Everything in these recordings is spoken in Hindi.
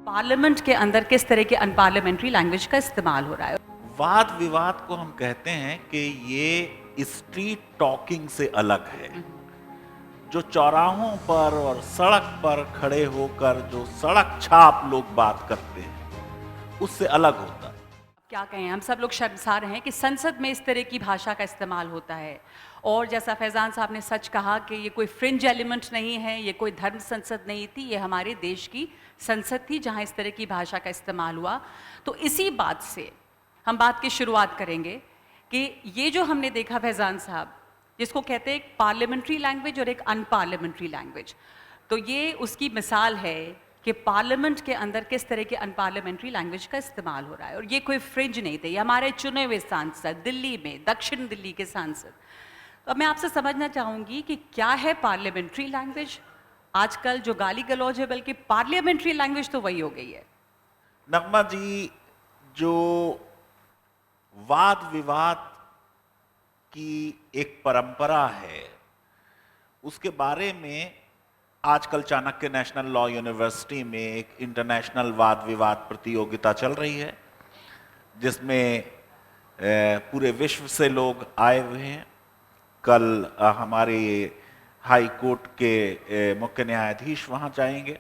पार्लियामेंट के अंदर किस तरह के अनपार्लियामेंट्री लैंग्वेज का इस्तेमाल हो रहा है। वाद विवाद को हम कहते हैं कि ये स्ट्रीट टॉकिंग से अलग है। जो चौराहों पर और सड़क पर खड़े होकर जो सड़क छाप लोग बात करते हैं उससे अलग होता है। क्या कहें, हम सब लोग शर्मसार हैं कि संसद में इस तरह की भाषा का इस्तेमाल होता है। और जैसा फैज़ान साहब ने सच कहा कि ये कोई फ्रिंज एलिमेंट नहीं है, ये कोई धर्म संसद नहीं थी, ये हमारे देश की संसद थी जहां इस तरह की भाषा का इस्तेमाल हुआ। तो इसी बात से हम बात की शुरुआत करेंगे कि ये जो हमने देखा फैज़ान साहब, जिसको कहते हैं एक पार्लियामेंट्री लैंग्वेज और एक अनपार्लियामेंट्री लैंग्वेज, तो ये उसकी मिसाल है कि पार्लियामेंट के अंदर किस तरह के अनपार्लियामेंट्री लैंग्वेज का इस्तेमाल हो रहा है। और ये कोई फ्रिंज नहीं थे, ये हमारे चुने हुए सांसद, दिल्ली में दक्षिण दिल्ली के सांसद। तो अब मैं आपसे समझना चाहूँगी कि क्या है पार्लियामेंट्री लैंग्वेज। आजकल जो गाली गलौज है, बल्कि पार्लियामेंट्री लैंग्वेज तो वही हो गई है। नगमा जी, जो वाद विवाद की एक परंपरा है उसके बारे में आजकल चाणक्य नेशनल लॉ यूनिवर्सिटी में एक इंटरनेशनल वाद विवाद प्रतियोगिता चल रही है जिसमें पूरे विश्व से लोग आए हुए हैं। कल हमारे हाई कोर्ट के मुख्य न्यायाधीश वहां जाएंगे।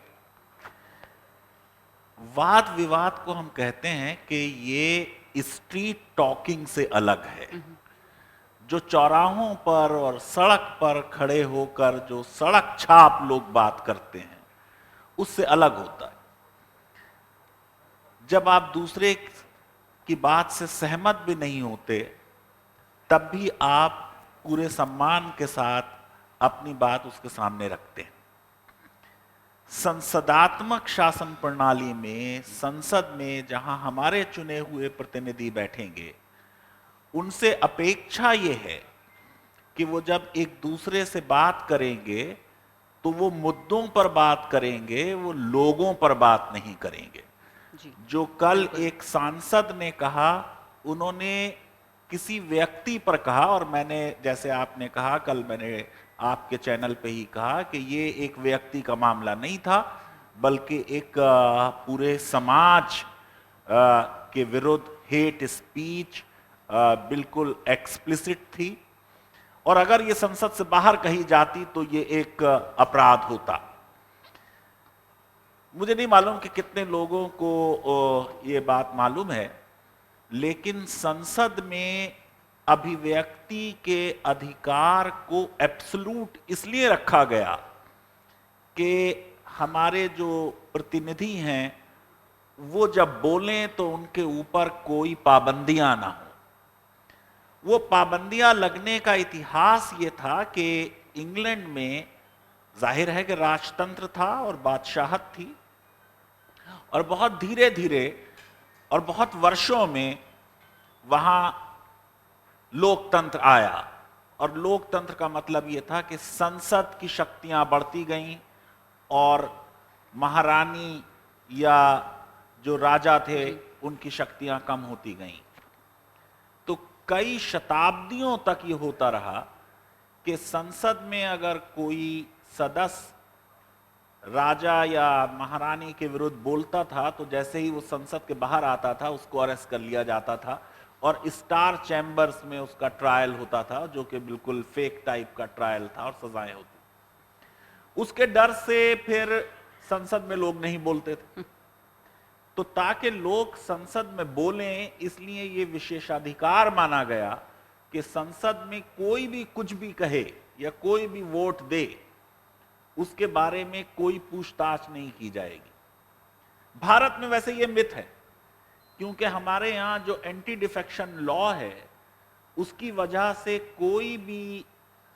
वाद विवाद को हम कहते हैं कि ये स्ट्रीट टॉकिंग से अलग है। जो चौराहों पर और सड़क पर खड़े होकर जो सड़क छाप लोग बात करते हैं उससे अलग होता है। जब आप दूसरे की बात से सहमत भी नहीं होते तब भी आप पूरे सम्मान के साथ अपनी बात उसके सामने रखते हैं। संसदात्मक शासन प्रणाली में, संसद में जहां हमारे चुने हुए प्रतिनिधि बैठेंगे, उनसे अपेक्षा ये है कि वो जब एक दूसरे से बात करेंगे तो वो मुद्दों पर बात करेंगे, वो लोगों पर बात नहीं करेंगे। जो कल एक सांसद ने कहा, उन्होंने किसी व्यक्ति पर कहा, और मैंने, जैसे आपने कहा, कल मैंने आपके चैनल पे ही कहा कि ये एक व्यक्ति का मामला नहीं था, बल्कि एक पूरे समाज के विरुद्ध हेट स्पीच बिल्कुल एक्सप्लिसिट थी। और अगर ये संसद से बाहर कही जाती तो ये एक अपराध होता। मुझे नहीं मालूम कि कितने लोगों को ये बात मालूम है, लेकिन संसद में अभिव्यक्ति के अधिकार को एब्सोल्यूट इसलिए रखा गया कि हमारे जो प्रतिनिधि हैं वो जब बोलें तो उनके ऊपर कोई पाबंदियां ना हो। वो पाबंदियां लगने का इतिहास ये था कि इंग्लैंड में जाहिर है कि राजतंत्र था और बादशाहत थी, और बहुत धीरे धीरे और बहुत वर्षों में वहां लोकतंत्र आया। और लोकतंत्र का मतलब यह था कि संसद की शक्तियां बढ़ती गईं और महारानी या जो राजा थे उनकी शक्तियां कम होती गईं। तो कई शताब्दियों तक ये होता रहा कि संसद में अगर कोई सदस्य राजा या महारानी के विरुद्ध बोलता था तो जैसे ही वो संसद के बाहर आता था उसको अरेस्ट कर लिया जाता था और स्टार चैम्बर्स में उसका ट्रायल होता था, जो कि बिल्कुल फेक टाइप का ट्रायल था और सजाएं होती। उसके डर से फिर संसद में लोग नहीं बोलते थे। तो ताकि लोग संसद में बोलें, इसलिए ये विशेषाधिकार माना गया कि संसद में कोई भी कुछ भी कहे या कोई भी वोट दे, उसके बारे में कोई पूछताछ नहीं की जाएगी। भारत में वैसे ये मिथ है, क्योंकि हमारे यहां जो एंटी डिफेक्शन लॉ है उसकी वजह से कोई भी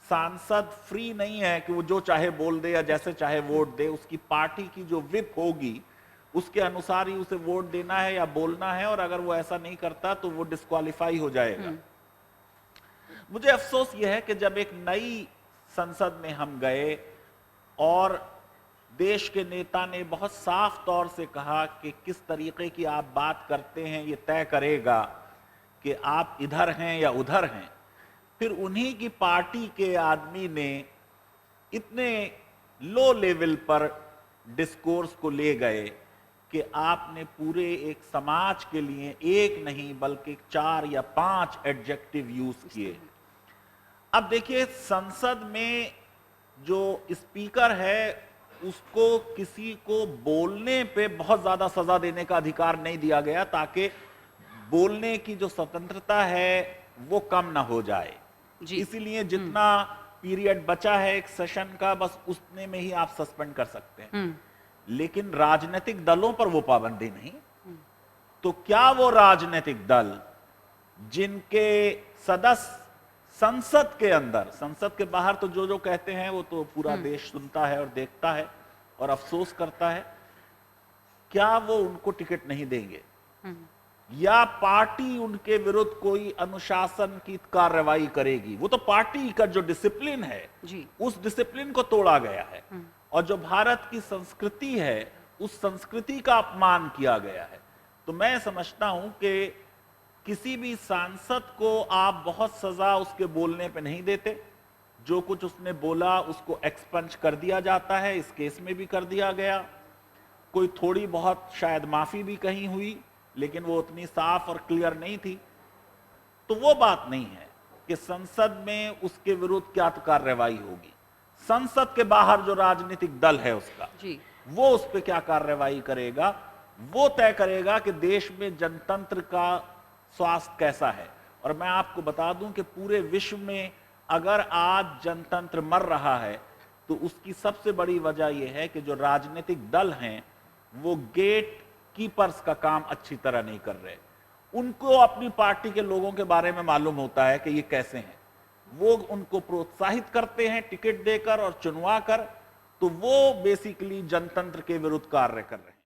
सांसद फ्री नहीं है कि वो जो चाहे बोल दे या जैसे चाहे वोट दे। उसकी पार्टी की जो विप होगी उसके अनुसार ही उसे वोट देना है या बोलना है, और अगर वो ऐसा नहीं करता तो वो डिस्क्वालीफाई हो जाएगा। मुझे अफसोस यह है कि जब एक नई संसद में हम गए और देश के नेता ने बहुत साफ तौर से कहा कि किस तरीके की आप बात करते हैं ये तय करेगा कि आप इधर हैं या उधर हैं, फिर उन्हीं की पार्टी के आदमी ने इतने लो लेवल पर डिस्कोर्स को ले गए कि आपने पूरे एक समाज के लिए एक नहीं बल्कि 4 या 5 एडजेक्टिव यूज किए। अब देखिए, संसद में जो स्पीकर है उसको किसी को बोलने पे बहुत ज्यादा सजा देने का अधिकार नहीं दिया गया, ताकि बोलने की जो स्वतंत्रता है वो कम ना हो जाए। जी। इसीलिए जितना पीरियड बचा है एक सेशन का, बस उतने में ही आप सस्पेंड कर सकते हैं। लेकिन राजनीतिक दलों पर वो पाबंदी नहीं। तो क्या वो राजनीतिक दल जिनके सदस्य संसद के अंदर, संसद के बाहर तो जो जो कहते हैं वो तो पूरा देश सुनता है और देखता है और अफसोस करता है, क्या वो उनको टिकट नहीं देंगे? या पार्टी उनके विरुद्ध कोई अनुशासन की कार्रवाई करेगी? वो तो पार्टी का जो डिसिप्लिन है जी। उस डिसिप्लिन को तोड़ा गया है, और जो भारत की संस्कृति है उस संस्कृति का अपमान किया गया है। तो मैं समझता हूं कि किसी भी सांसद को आप बहुत सजा उसके बोलने पे नहीं देते। जो कुछ उसने बोला उसको एक्सपंज कर दिया जाता है, इस केस में भी कर दिया गया। कोई थोड़ी बहुत शायद माफी भी कहीं हुई, लेकिन वो उतनी साफ और क्लियर नहीं थी। तो वो बात नहीं है कि संसद में उसके विरुद्ध क्या तो कार्रवाई होगी। संसद के बाहर जो राजनीतिक दल है उसका जी। वो उस पर क्या कार्रवाई करेगा, वो तय करेगा कि देश में जनतंत्र का स्वास्थ्य कैसा है। और मैं आपको बता दूं कि पूरे विश्व में अगर आज जनतंत्र मर रहा है तो उसकी सबसे बड़ी वजह यह है कि जो राजनीतिक दल हैं वो गेट कीपर्स का काम अच्छी तरह नहीं कर रहे। उनको अपनी पार्टी के लोगों के बारे में मालूम होता है कि ये कैसे हैं, वो उनको प्रोत्साहित करते हैं टिकट देकर और चुनवा कर, तो वो बेसिकली जनतंत्र के विरुद्ध कार्य कर रहे हैं।